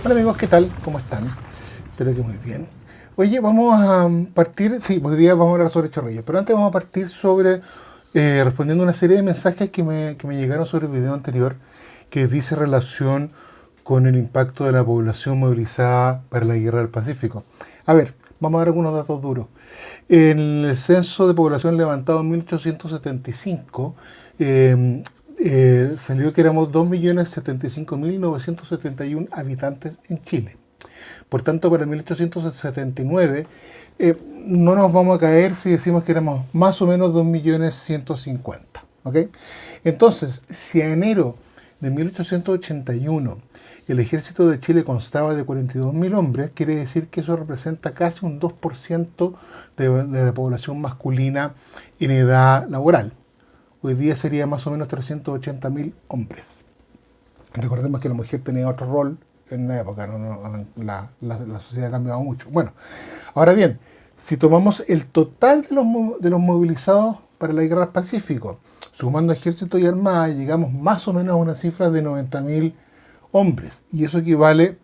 Hola amigos, ¿qué tal? ¿Cómo están? Espero que muy bien. Oye, vamos a partir, sí, hoy día vamos a hablar sobre Chorrillos, pero antes vamos a partir sobre, respondiendo a una serie de mensajes que me llegaron sobre el video anterior, que dice relación con el impacto de la población movilizada para la Guerra del Pacífico. A ver, vamos a dar algunos datos duros. En el censo de población levantado en 1875, salió que éramos 2.075.971 habitantes en Chile. Por tanto, para 1879 no nos vamos a caer si decimos que éramos más o menos 2.150.000. ¿Ok? Entonces, si a enero de 1881 el ejército de Chile constaba de 42.000 hombres, quiere decir que eso representa casi un 2% de la población masculina en edad laboral. Hoy día sería más o menos 380.000 hombres. Recordemos que la mujer tenía otro rol en la época, la sociedad ha cambiado mucho. Bueno, ahora bien, si tomamos el total de los movilizados para la Guerra del Pacífico, sumando ejército y armada, llegamos más o menos a una cifra de 90.000 hombres. Y eso equivale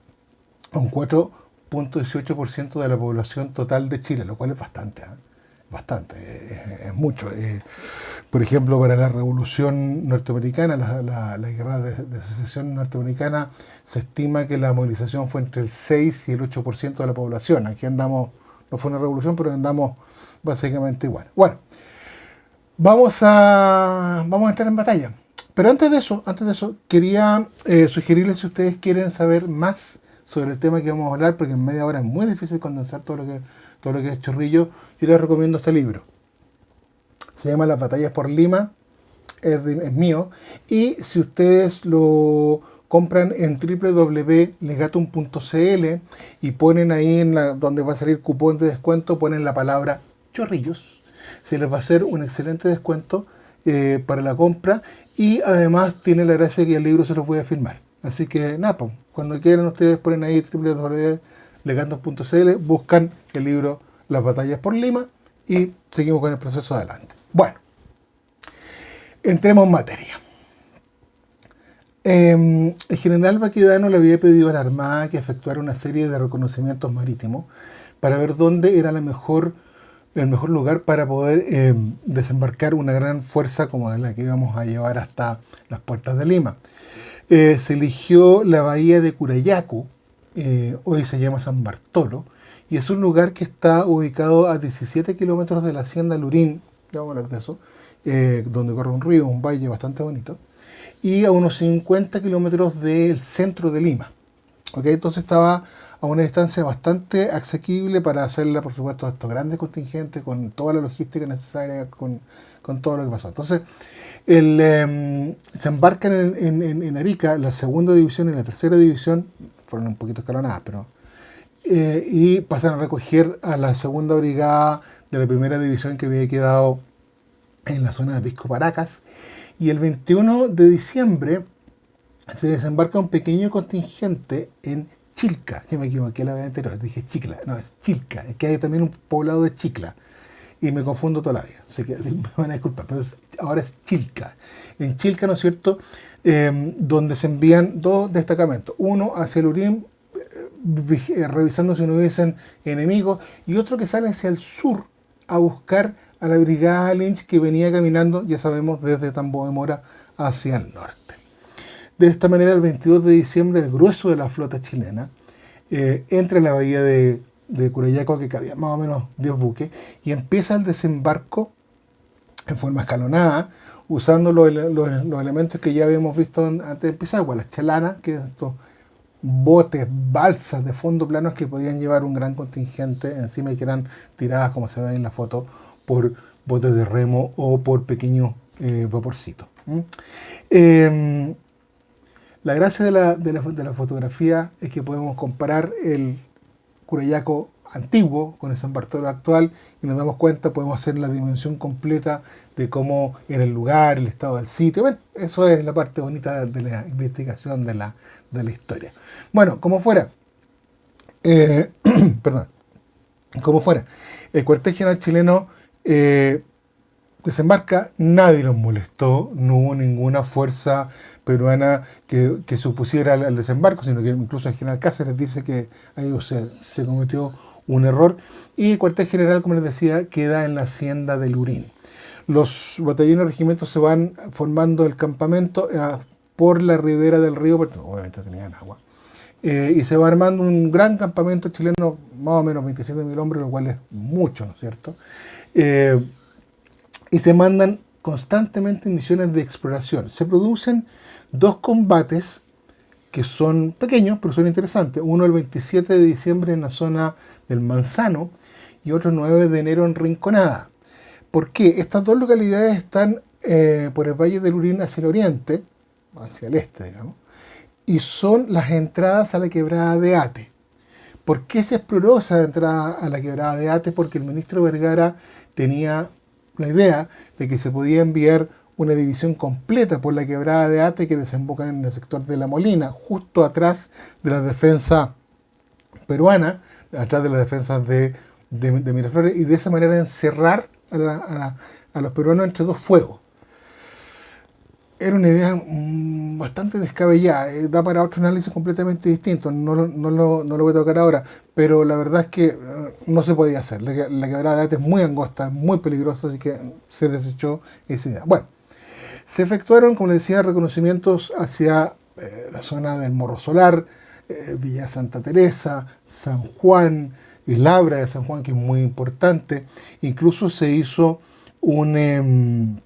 a un 4,18% de la población total de Chile, lo cual es bastante, ¿eh? Bastante, es mucho. Por ejemplo, para la Revolución Norteamericana, la guerra de secesión norteamericana, se estima que la movilización fue entre el 6 y el 8% de la población. Aquí andamos, no fue una revolución, pero andamos básicamente igual. Bueno, vamos a entrar en batalla. Pero antes de eso, quería sugerirles si ustedes quieren saber más sobre el tema que vamos a hablar, porque en media hora es muy difícil condensar todo lo que es Chorrillo. Yo les recomiendo este libro. Se llama Las batallas por Lima, es mío. Y si ustedes lo compran en www.legatum.cl y ponen ahí donde va a salir cupón de descuento, ponen la palabra Chorrillos, se les va a hacer un excelente descuento para la compra, y además tiene la gracia que el libro se los voy a firmar. Así que nada, cuando quieran ustedes ponen ahí www.legatum.cl, buscan el libro Las batallas por Lima y seguimos con el proceso adelante. Bueno, entremos en materia. El general Baquedano le había pedido a la Armada que efectuara una serie de reconocimientos marítimos para ver dónde era el mejor lugar para poder desembarcar una gran fuerza como la que íbamos a llevar hasta las puertas de Lima. Se eligió la bahía de Curayaco, hoy se llama San Bartolo, y es un lugar que está ubicado a 17 kilómetros de la hacienda Lurín, ya vamos a hablar de eso, donde corre un río, un valle bastante bonito, y a unos 50 kilómetros del centro de Lima. ¿Okay? Entonces estaba a una distancia bastante asequible para hacerla, por supuesto, a estos grandes contingentes, con toda la logística necesaria, con todo lo que pasó. Entonces, se embarcan en Arica, la segunda división y la tercera división, fueron un poquito escalonadas, pero y pasan a recoger a la segunda brigada de la primera división que había quedado en la zona de Pisco Paracas, y el 21 de diciembre se desembarca un pequeño contingente en Chilca. Yo me equivoqué la vez anterior, dije Chicla, no, es Chilca, es que hay también un poblado de Chicla y me confundo toda la vida, así que me van a disculpar, pero ahora es Chilca. En Chilca, ¿no es cierto?, donde se envían dos destacamentos, uno hacia el Urín, revisando si no hubiesen enemigos, y otro que sale hacia el sur a buscar a la brigada Lynch, que venía caminando, ya sabemos, desde Tambo de Mora hacia el norte. De esta manera, el 22 de diciembre, el grueso de la flota chilena entra en la bahía de Curayaco, que cabía más o menos 10 buques, y empieza el desembarco en forma escalonada, usando los elementos que ya habíamos visto antes de empezar, las chalanas, que es estos botes, balsas de fondo planos que podían llevar un gran contingente encima y que eran tiradas, como se ve en la foto, por botes de remo o por pequeños vaporcitos. La gracia de la fotografía es que podemos comparar el Curayaco antiguo con el San Bartolo actual y nos damos cuenta, podemos hacer la dimensión completa de cómo era el lugar, el estado del sitio. Bueno, eso es la parte bonita de la investigación de la historia. Bueno, como fuera, perdón, como fuera, el cuartel general chileno desembarca, nadie los molestó, no hubo ninguna fuerza peruana que se opusiera al desembarco, sino que incluso el general Cáceres dice que ahí se cometió un error, y el cuartel general, como les decía, queda en la hacienda del Lurín. Los batallones y regimientos se van formando el campamento por la ribera del río, porque obviamente tenían agua, y se va armando un gran campamento chileno, más o menos 27.000 hombres, lo cual es mucho, ¿no es cierto? Y se mandan constantemente misiones de exploración. Se producen dos combates que son pequeños, pero son interesantes. Uno el 27 de diciembre en la zona del Manzano y otro el 9 de enero en Rinconada. ¿Por qué? Estas dos localidades están por el Valle del Lurín hacia el oriente, hacia el este, digamos, y son las entradas a la quebrada de Ate. ¿Por qué se exploró esa entrada a la quebrada de Ate? Porque el ministro Vergara tenía la idea de que se podía enviar una división completa por la quebrada de Ate que desemboca en el sector de La Molina, justo atrás de la defensa peruana, atrás de las defensas de Miraflores, y de esa manera encerrar a los peruanos entre dos fuegos. Era una idea bastante descabellada, da para otro análisis completamente distinto, no lo voy a tocar ahora, pero la verdad es que no se podía hacer. La quebrada de Ate es muy angosta, muy peligrosa, así que se desechó esa idea. Bueno, se efectuaron, como les decía, reconocimientos hacia la zona del Morro Solar, Villa Santa Teresa, San Juan, y Labra de San Juan, que es muy importante. Incluso se hizo un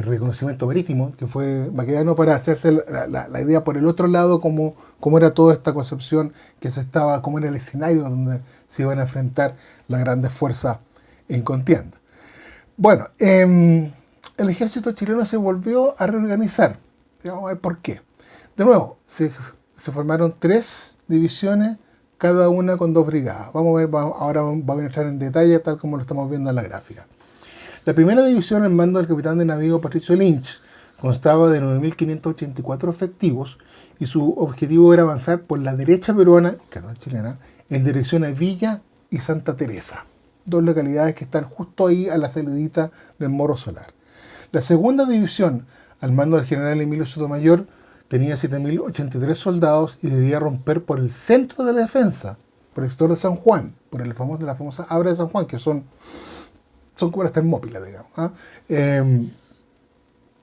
reconocimiento marítimo, que fue Baquedano, para hacerse la idea por el otro lado, cómo era toda esta concepción que se estaba, cómo era el escenario donde se iban a enfrentar las grandes fuerzas en contienda. Bueno, el ejército chileno se volvió a reorganizar. Vamos a ver por qué. De nuevo, se formaron 3 divisiones, cada una con 2 brigadas. Vamos a ver, ahora vamos a entrar en detalle, tal como lo estamos viendo en la gráfica. La primera división, al mando del capitán de navío Patricio Lynch, constaba de 9.584 efectivos y su objetivo era avanzar por la derecha peruana, que era la chilena, en dirección a Villa y Santa Teresa, 2 localidades que están justo ahí a la salidita del Morro Solar. La segunda división, al mando del general Emilio Sotomayor, tenía 7.083 soldados y debía romper por el centro de la defensa, por el sector de San Juan, por la famosa Abra de San Juan, que son como las Termópilas, digamos.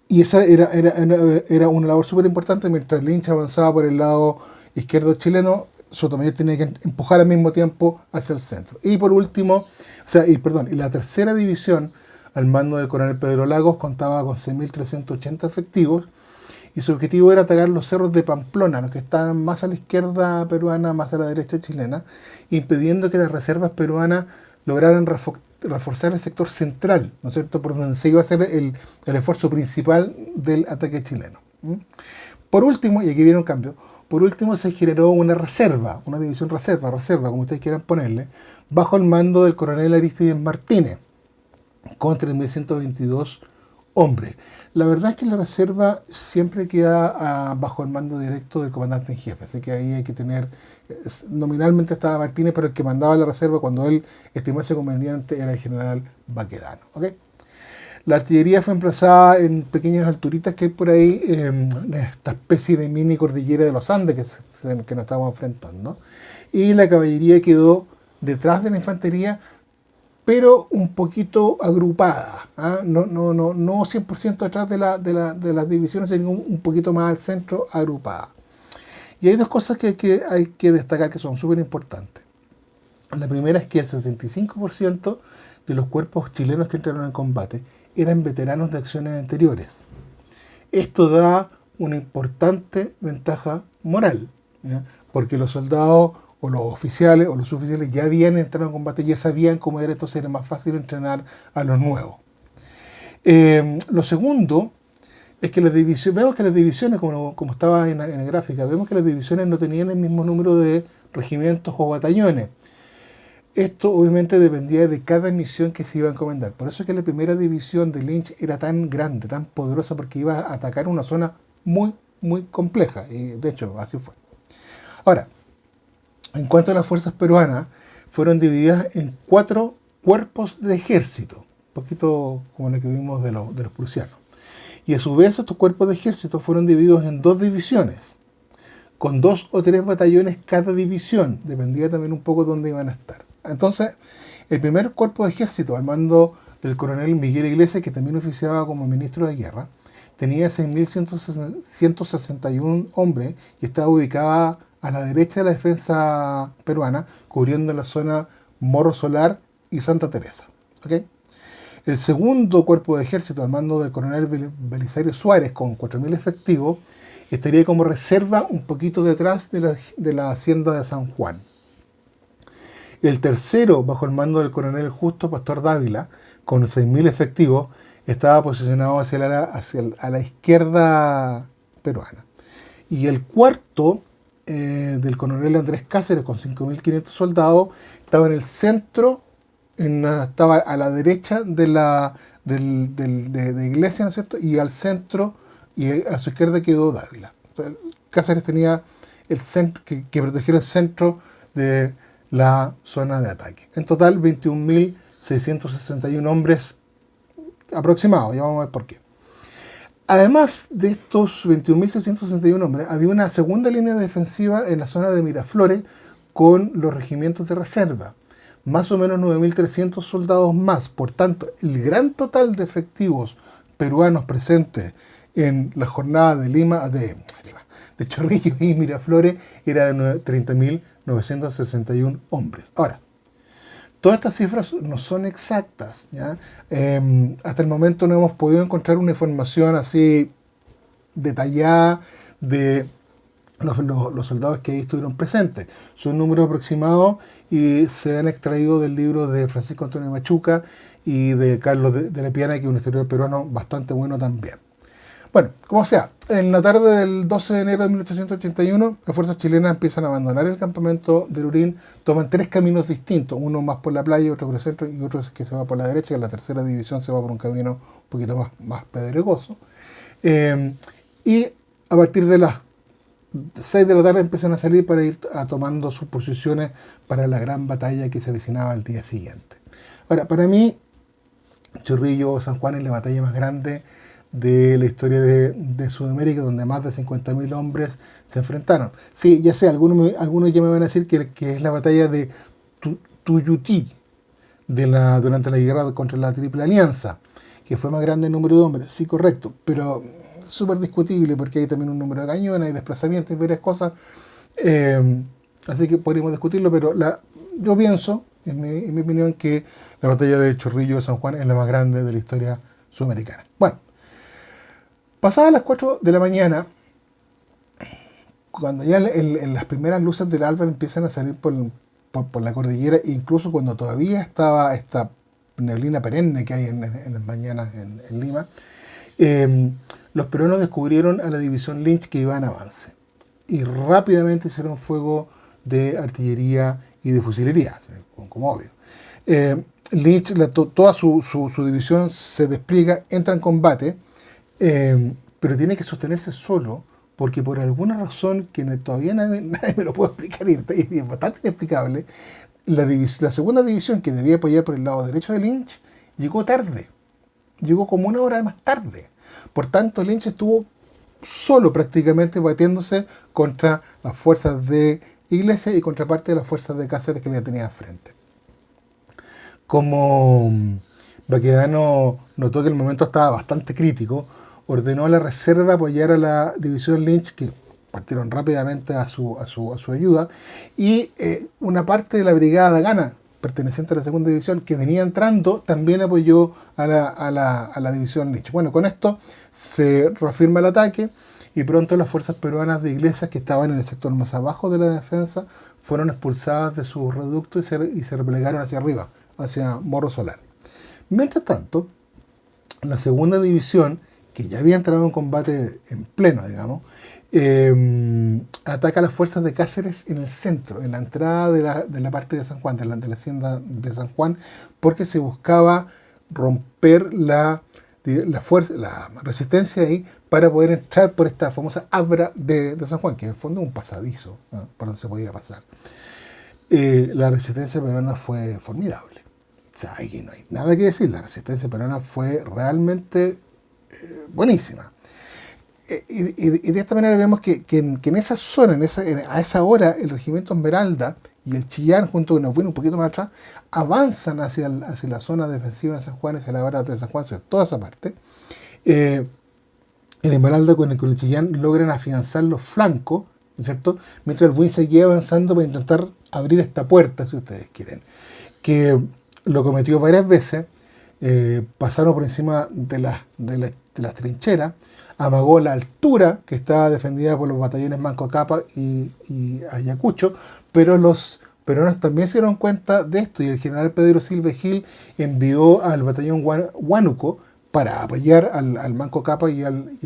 Y esa era una labor súper importante. Mientras Lynch avanzaba por el lado izquierdo chileno, Sotomayor tenía que empujar al mismo tiempo hacia el centro. Y por último, y la tercera división, al mando del coronel Pedro Lagos, contaba con 6.380 efectivos, y su objetivo era atacar los cerros de Pamplona, los que estaban más a la izquierda peruana, más a la derecha chilena, impidiendo que las reservas peruanas lograran reforzar el sector central, ¿no es cierto?, por donde se iba a hacer el esfuerzo principal del ataque chileno. Por último, y aquí viene un cambio, por último se generó una reserva, una división reserva, como ustedes quieran ponerle, bajo el mando del coronel Aristides Martínez, con 3.122 hombres. La verdad es que la reserva siempre queda bajo el mando directo del comandante en jefe, así que ahí hay que tener, nominalmente estaba Martínez, pero el que mandaba la reserva cuando él estimase conveniente era el general Baquedano. ¿Okay? La artillería fue emplazada en pequeñas alturitas que hay por ahí, esta especie de mini cordillera de los Andes que nos estábamos enfrentando, y la caballería quedó detrás de la infantería, pero un poquito agrupada, no 100% detrás de las divisiones, sino un poquito más al centro, agrupada. Y hay 2 cosas que hay que destacar que son súper importantes. La primera es que el 65% de los cuerpos chilenos que entraron en combate eran veteranos de acciones anteriores. Esto da una importante ventaja moral, ¿ya? Porque los soldados o los oficiales o los suboficiales ya habían entrado en combate, ya sabían cómo era, entonces era más fácil entrenar a los nuevos. Lo segundo es que vemos que las divisiones, como estaba en la gráfica, vemos que las divisiones no tenían el mismo número de regimientos o batallones. Esto obviamente dependía de cada misión que se iba a encomendar. Por eso es que la primera división de Lynch era tan grande, tan poderosa, porque iba a atacar una zona muy, muy compleja. Y de hecho, así fue. Ahora, en cuanto a las fuerzas peruanas, fueron divididas en 4 cuerpos de ejército. poquito como la que vimos de los prusianos. Y a su vez estos cuerpos de ejército fueron divididos en dos divisiones, con 2 o 3 batallones cada división, dependía también un poco de dónde iban a estar. Entonces, el primer cuerpo de ejército, al mando del coronel Miguel Iglesias, que también oficiaba como ministro de guerra, tenía 6.161 hombres y estaba ubicada a la derecha de la defensa peruana, cubriendo la zona Morro Solar y Santa Teresa. ¿Okay? El segundo cuerpo de ejército, al mando del coronel Belisario Suárez, con 4.000 efectivos, estaría como reserva un poquito detrás de la hacienda de San Juan. El tercero, bajo el mando del coronel Justo Pastor Dávila, con 6.000 efectivos, estaba posicionado a la izquierda peruana. Y el cuarto, del coronel Andrés Cáceres, con 5.500 soldados, estaba en el centro, estaba a la derecha de Iglesia, ¿no es cierto? Y al centro, y a su izquierda quedó Dávila. O sea, Cáceres tenía el centro, que proteger el centro de la zona de ataque. En total, 21.661 hombres aproximados, ya vamos a ver por qué. Además de estos 21.661 hombres, había una segunda línea defensiva en la zona de Miraflores con los regimientos de reserva, más o menos 9.300 soldados más. Por tanto, el gran total de efectivos peruanos presentes en la jornada de Chorrillos y Miraflores era de 30.961 hombres. Ahora, todas estas cifras no son exactas, ¿ya? Hasta el momento no hemos podido encontrar una información así detallada de los soldados que ahí estuvieron presentes. Son números aproximados y se han extraído del libro de Francisco Antonio Machuca y de Carlos de la Piana, que es un historiador peruano bastante bueno también. Bueno, como sea, en la tarde del 12 de enero de 1881, las fuerzas chilenas empiezan a abandonar el campamento de Lurín, toman 3 caminos distintos, uno más por la playa, otro por el centro y otro que se va por la derecha, que la tercera división se va por un camino un poquito más pedregoso. Y a partir de las 6 de la tarde empiezan a salir para ir tomando sus posiciones para la gran batalla que se avecinaba al día siguiente. Ahora, para mí, Chorrillos o San Juan es la batalla más grande de la historia de Sudamérica, donde más de 50.000 hombres se enfrentaron. Sí, ya sé, algunos ya me van a decir que es la batalla de Tuyutí, durante la guerra contra la Triple Alianza, que fue más grande el número de hombres. Sí, correcto, pero súper discutible porque hay también un número de cañones, hay desplazamientos y varias cosas. Así que podríamos discutirlo, pero yo pienso, en mi opinión, que la batalla de Chorrillos de San Juan es la más grande de la historia sudamericana. Bueno, pasadas las 4 de la mañana, cuando ya en las primeras luces del alba empiezan a salir por la cordillera, incluso cuando todavía estaba esta neblina perenne que hay en las mañanas en Lima, los peruanos descubrieron a la división Lynch que iba en avance. Y rápidamente hicieron fuego de artillería y de fusilería, como obvio. Lynch, toda su división se despliega, entra en combate, pero tiene que sostenerse solo, porque por alguna razón que todavía nadie me lo puede explicar y es bastante inexplicable, la segunda división, que debía apoyar por el lado derecho de Lynch, llegó tarde. Llegó como 1 hora más tarde. Por tanto, Lynch estuvo solo prácticamente batiéndose contra las fuerzas de Iglesias y contra parte de las fuerzas de Cáceres que le tenía frente. Como Baquedano notó que el momento estaba bastante crítico, ordenó a la reserva apoyar a la división Lynch, que partieron rápidamente a su ayuda, y una parte de la brigada Gana, perteneciente a la segunda división, que venía entrando, también apoyó a la división Lynch. Bueno, con esto se reafirma el ataque y pronto las fuerzas peruanas de Iglesias, que estaban en el sector más abajo de la defensa, fueron expulsadas de sus reductos y se replegaron hacia arriba, hacia Morro Solar. Mientras tanto, la segunda división, que ya había entrado en combate en pleno, digamos, ataca a las fuerzas de Cáceres en el centro, en la entrada de la parte de San Juan, de la hacienda de San Juan, porque se buscaba romper la resistencia ahí para poder entrar por esta famosa Abra de San Juan, que en el fondo es un pasadizo, ¿no?, por donde se podía pasar. La resistencia peruana fue formidable. O sea, aquí no hay nada que decir, la resistencia peruana fue realmente buenísima. Y de esta manera vemos que en esa zona, a esa hora, el regimiento Esmeralda y el Chillán, junto con Neuquén un poquito más atrás, avanzan hacia la zona defensiva de San Juan, hacia la barra de San Juan, hacia toda esa parte. Eh, el Esmeralda con el Chillán logran afianzar los flancos, ¿no es cierto? Mientras el Buin seguía avanzando para intentar abrir esta puerta, si ustedes quieren. Que lo cometió varias veces, pasaron por encima de las trincheras, amagó la altura que estaba defendida por los batallones Manco Cápac y Ayacucho, pero los peruanos también se dieron cuenta de esto y el general Pedro Silva Gil envió al batallón Huánuco para apoyar al Manco Cápac y al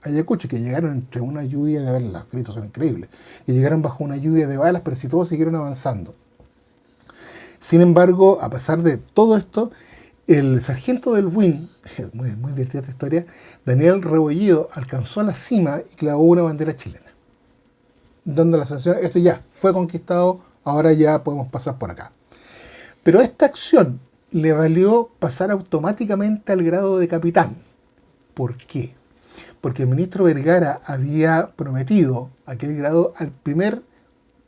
Ayacucho, que llegaron entre una lluvia de balas, los gritos son increíbles, y llegaron bajo una lluvia de balas, pero si todos siguieron avanzando. Sin embargo, a pesar de todo esto, el sargento del Buin, muy divertida esta historia, Daniel Rebollido, alcanzó la cima y clavó una bandera chilena, dando la sensación, esto ya fue conquistado, ahora ya podemos pasar por acá. Pero esta acción le valió pasar automáticamente al grado de capitán. ¿Por qué? Porque el ministro Vergara había prometido aquel grado al primer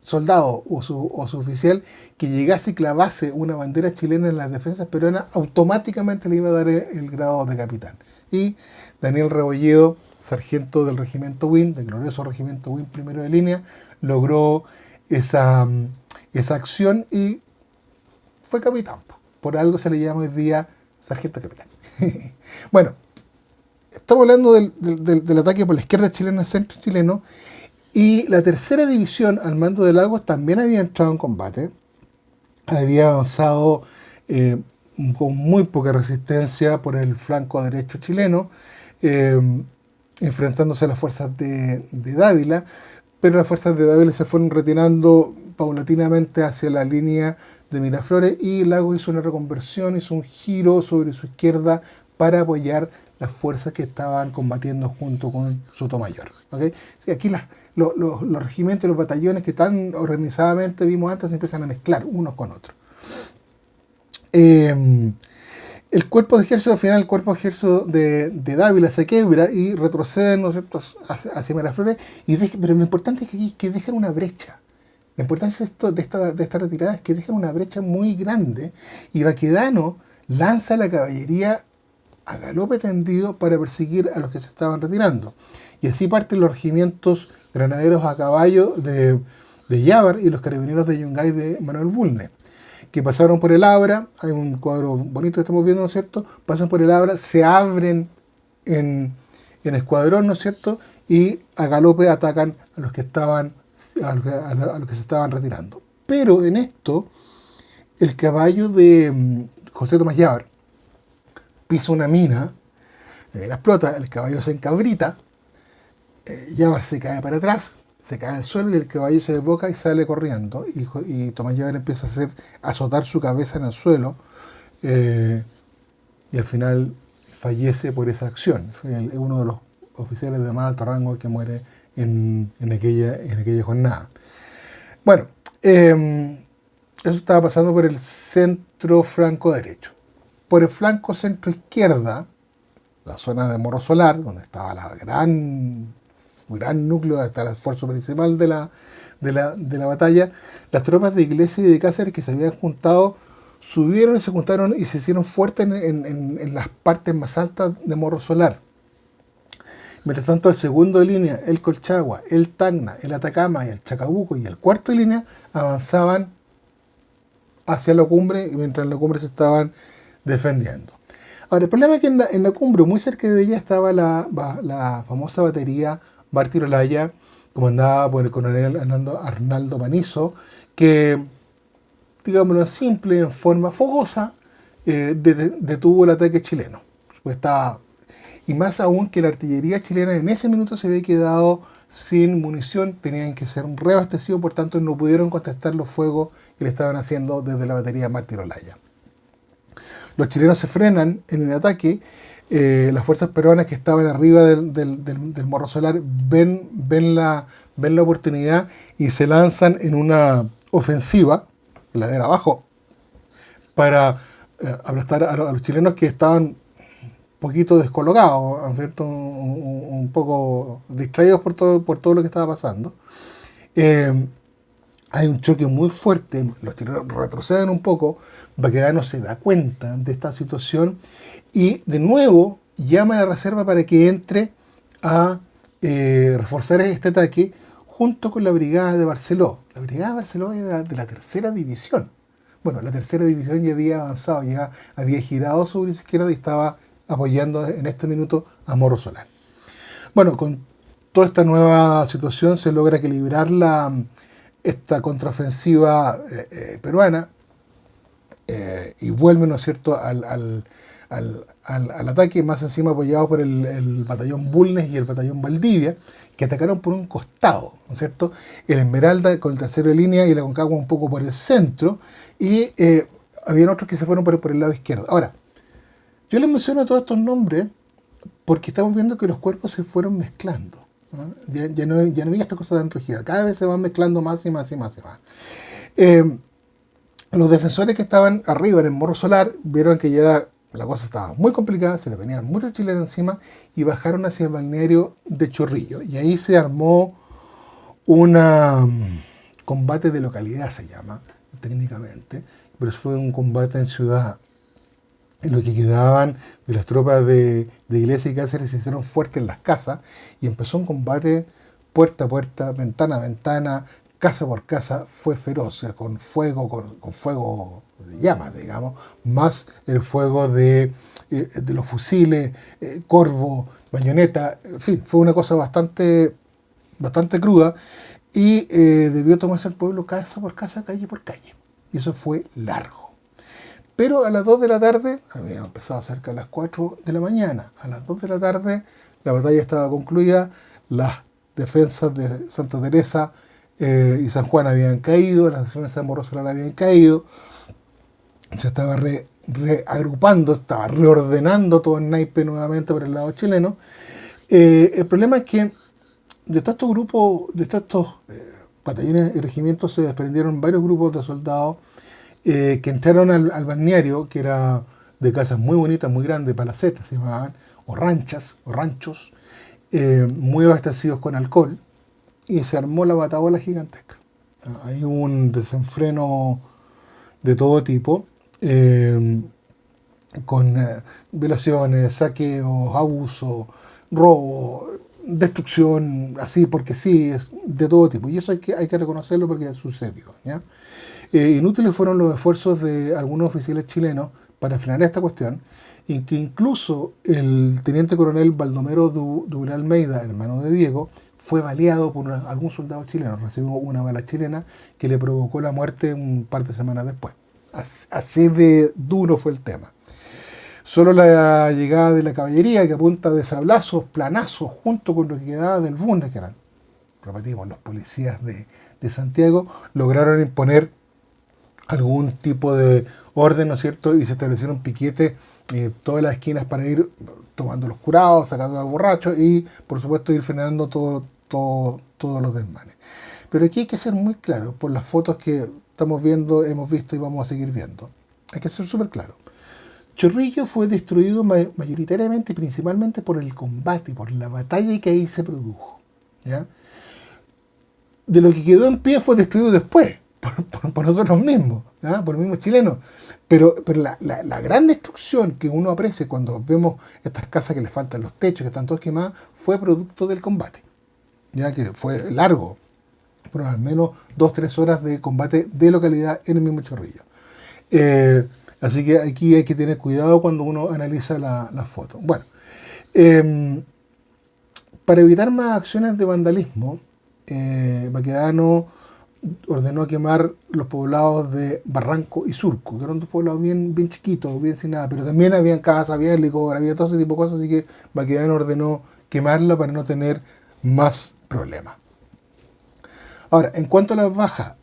soldado o su oficial que llegase y clavase una bandera chilena en las defensas peruanas, automáticamente le iba a dar el grado de capitán. Y Daniel Rebolledo, sargento del regimiento Buin, del glorioso regimiento Buin primero de línea, logró esa acción y fue capitán. Por algo se le llama hoy día sargento capitán. Bueno, estamos hablando del ataque por la izquierda chilena al centro chileno. Y la tercera división al mando de Lagos también había entrado en combate. Había avanzado con muy poca resistencia por el flanco derecho chileno, enfrentándose a las fuerzas de Dávila, pero las fuerzas de Dávila se fueron retirando paulatinamente hacia la línea de Miraflores y Lagos hizo una reconversión, hizo un giro sobre su izquierda para apoyar las fuerzas que estaban combatiendo junto con Sotomayor. ¿Okay? Sí, aquí los regimientos y los batallones que tan organizadamente vimos antes se empiezan a mezclar unos con otros. El cuerpo de ejército, al final, el cuerpo de ejército de Dávila se quebra y retrocede, ¿no es cierto?, hacia Miraflores, pero lo importante es que dejan una brecha. La importancia de esta retirada es que dejan una brecha muy grande y Baquedano lanza la caballería a galope tendido para perseguir a los que se estaban retirando. Y así parten los regimientos granaderos a caballo de Llávar y los carabineros de Yungay de Manuel Bulnes, que pasaron por el Abra. Hay un cuadro bonito que estamos viendo, ¿no es cierto? Pasan por el Abra, se abren en escuadrón, ¿no es cierto? Y a galope atacan a los que se estaban retirando. Pero en esto, el caballo de José Tomás Llávar pisa una mina, la explota, el caballo se encabrita, Llávar se cae para atrás, se cae al suelo y el caballo se desboca y sale corriendo. Y Tomás Llávar empieza a azotar su cabeza en el suelo y al final fallece por esa acción. Fue uno de los oficiales de más alto rango que muere en aquella jornada. Bueno, eso estaba pasando por el centro franco derecho. Por el flanco centro izquierda, la zona de Morro Solar, donde estaba la gran núcleo, hasta el esfuerzo principal de la batalla, las tropas de Iglesias y de Cáceres que se habían juntado, subieron y se juntaron y se hicieron fuertes en las partes más altas de Morro Solar. Mientras tanto, el segundo de línea, el Colchagua, el Tacna, el Atacama y el Chacabuco y el cuarto de línea avanzaban hacia la cumbre, mientras en la cumbre se estaban defendiendo. Ahora, el problema es que en la cumbre, muy cerca de ella, estaba la famosa batería Mártir Olaya, comandada por el coronel Arnaldo Panizo, que, digámoslo en simple, en forma fogosa, detuvo el ataque chileno. Pues y más aún que la artillería chilena en ese minuto se había quedado sin munición, tenían que ser reabastecidos, por tanto no pudieron contestar los fuegos que le estaban haciendo desde la batería Mártir Olaya. Los chilenos se frenan en el ataque, las fuerzas peruanas que estaban arriba del Morro Solar ven la oportunidad y se lanzan en una ofensiva, en la de abajo, para aplastar a los chilenos que estaban un poquito descolocados, ¿no es cierto? Un poco distraídos por todo lo que estaba pasando. Eh, Hay un choque muy fuerte, los chilenos retroceden un poco, Baquedano se da cuenta de esta situación y de nuevo llama a la reserva para que entre a reforzar este ataque junto con la brigada de Barceló. La brigada de Barceló era de la tercera división. Bueno, la tercera división ya había avanzado, ya había girado sobre su izquierda y estaba apoyando en este minuto a Morro Solar. Bueno, con toda esta nueva situación se logra equilibrar esta contraofensiva peruana y vuelve, ¿no es cierto?, al ataque, más encima apoyado por el batallón Bulnes y el batallón Valdivia, que atacaron por un costado, ¿no es cierto? El Esmeralda con el tercero de línea y la Concagua un poco por el centro, y habían otros que se fueron por el lado izquierdo. Ahora, yo les menciono todos estos nombres porque estamos viendo que los cuerpos se fueron mezclando, ¿no? Ya no había esta cosa tan rígida, cada vez se van mezclando más y más y más y más. Los defensores que estaban arriba en el Morro Solar vieron que ya la cosa estaba muy complicada, se le venían muchos chilenos encima y bajaron hacia el balneario de Chorrillo. Y ahí se armó un combate de localidad, se llama técnicamente, pero fue un combate en ciudad. En lo que quedaban de las tropas de Iglesias y Cáceres se hicieron fuertes en las casas y empezó un combate puerta a puerta, ventana a ventana, casa por casa, fue feroz, o sea, con fuego de llamas, digamos, más el fuego de los fusiles, corvo, bayoneta, en fin, fue una cosa bastante cruda y debió tomarse el pueblo casa por casa, calle por calle. Y eso fue largo. Pero a las 2 de la tarde, había empezado cerca de las 4 de la mañana, a las 2 de la tarde la batalla estaba concluida, las defensas de Santa Teresa y San Juan habían caído, las defensas de Morro Solar habían caído, se estaba reagrupando, estaba reordenando todo el naipe nuevamente por el lado chileno. El problema es que de todos estos grupos, de todos estos batallones y regimientos se desprendieron varios grupos de soldados que entraron al balneario, que era de casas muy bonitas, muy grandes, palacetes se llamaban, o ranchos, muy abastecidos con alcohol, y se armó la batahola gigantesca. Hay un desenfreno de todo tipo, con violaciones, saqueos, abusos, robo, destrucción, así porque sí, es de todo tipo. Y eso hay que reconocerlo porque sucedió, ¿ya? Inútiles fueron los esfuerzos de algunos oficiales chilenos para frenar esta cuestión, y que incluso el teniente coronel Baldomero Dural Almeida, hermano de Diego, fue baleado por algún soldado chileno, recibió una bala chilena que le provocó la muerte un par de semanas después. Así de duro fue el tema. Solo la llegada de la caballería, que apunta de sablazos, planazos, junto con lo que quedaba del Bundes, que eran, repetimos, los policías de Santiago, lograron imponer algún tipo de orden, ¿no es cierto? Y se establecieron piquetes todas las esquinas para ir tomando los curados, sacando a los borrachos y, por supuesto, ir frenando todos los desmanes. Pero aquí hay que ser muy claro, por las fotos que estamos viendo, hemos visto y vamos a seguir viendo. Hay que ser súper claro. Chorrillo fue destruido mayoritariamente y principalmente por el combate, por la batalla que ahí se produjo, ¿ya? De lo que quedó en pie fue destruido después, por nosotros mismos, ¿ya? Por los mismos chilenos. Pero la gran destrucción que uno aprecia cuando vemos estas casas que les faltan los techos, que están todos quemados, fue producto del combate, ya que fue largo, pero al menos 2-3 horas de combate de localidad en el mismo Chorrillo. Así que aquí hay que tener cuidado cuando uno analiza las fotos. Bueno, para evitar más acciones de vandalismo, Baquedano ordenó quemar los poblados de Barranco y Surco, que eran dos poblados bien chiquitos, bien sin nada, pero también habían casas, había licor, había todo ese tipo de cosas, así que Baquedano ordenó quemarla para no tener más problemas. Ahora, en cuanto a las bajas,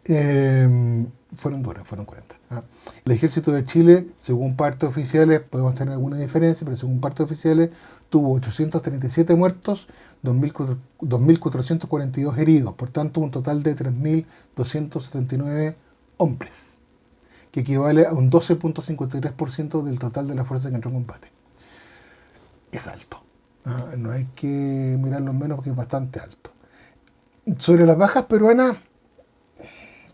fueron duras, fueron 40. ¿Ah? El ejército de Chile, según partes oficiales, podemos tener alguna diferencia, pero según partes oficiales, tuvo 837 muertos, 2.442 heridos, por tanto un total de 3.279 hombres que equivale a un 12.53% del total de la fuerza que entró en combate. Es alto. No hay que mirarlo menos porque es bastante alto. Sobre las bajas peruanas,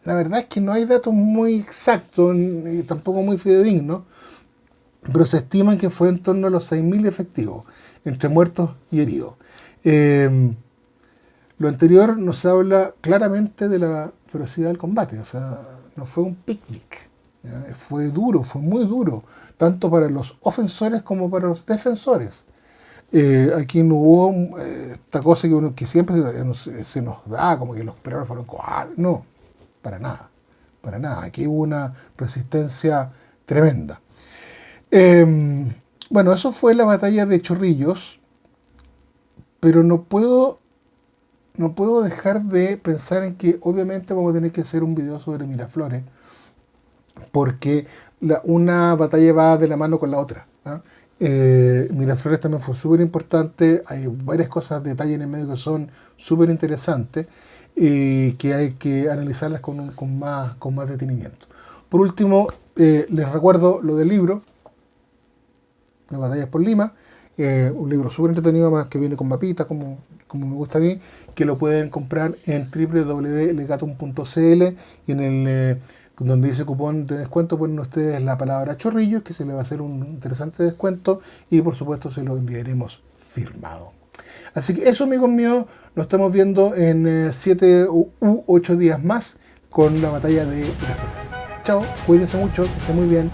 la verdad es que no hay datos muy exactos y tampoco muy fidedignos, pero se estiman que fue en torno a los 6.000 efectivos, entre muertos y heridos. Lo anterior nos habla claramente de la ferocidad del combate, o sea, no fue un picnic, ¿ya? Fue duro, fue muy duro, tanto para los ofensores como para los defensores. Aquí no hubo esta cosa que siempre se nos da, como que los peruanos fueron cobardes. No, para nada, para nada. Aquí hubo una resistencia tremenda. Bueno, eso fue la batalla de Chorrillos, pero no puedo dejar de pensar en que obviamente vamos a tener que hacer un video sobre Miraflores, porque una batalla va de la mano con la otra, ¿ah? Miraflores también fue súper importante, hay varias cosas, detalles en el medio que son súper interesantes y que hay que analizarlas con más detenimiento. Por último, les recuerdo lo del libro, Las batallas por Lima, un libro súper entretenido, más que viene con mapitas, como me gusta a mí, que lo pueden comprar en www.legatum.cl y en el donde dice cupón de descuento ponen ustedes la palabra Chorrillos, que se le va a hacer un interesante descuento y por supuesto se lo enviaremos firmado. Así que eso, amigos míos, nos estamos viendo en 7 u 8 días más con la batalla de Miraflores. Chao, cuídense mucho, que estén muy bien.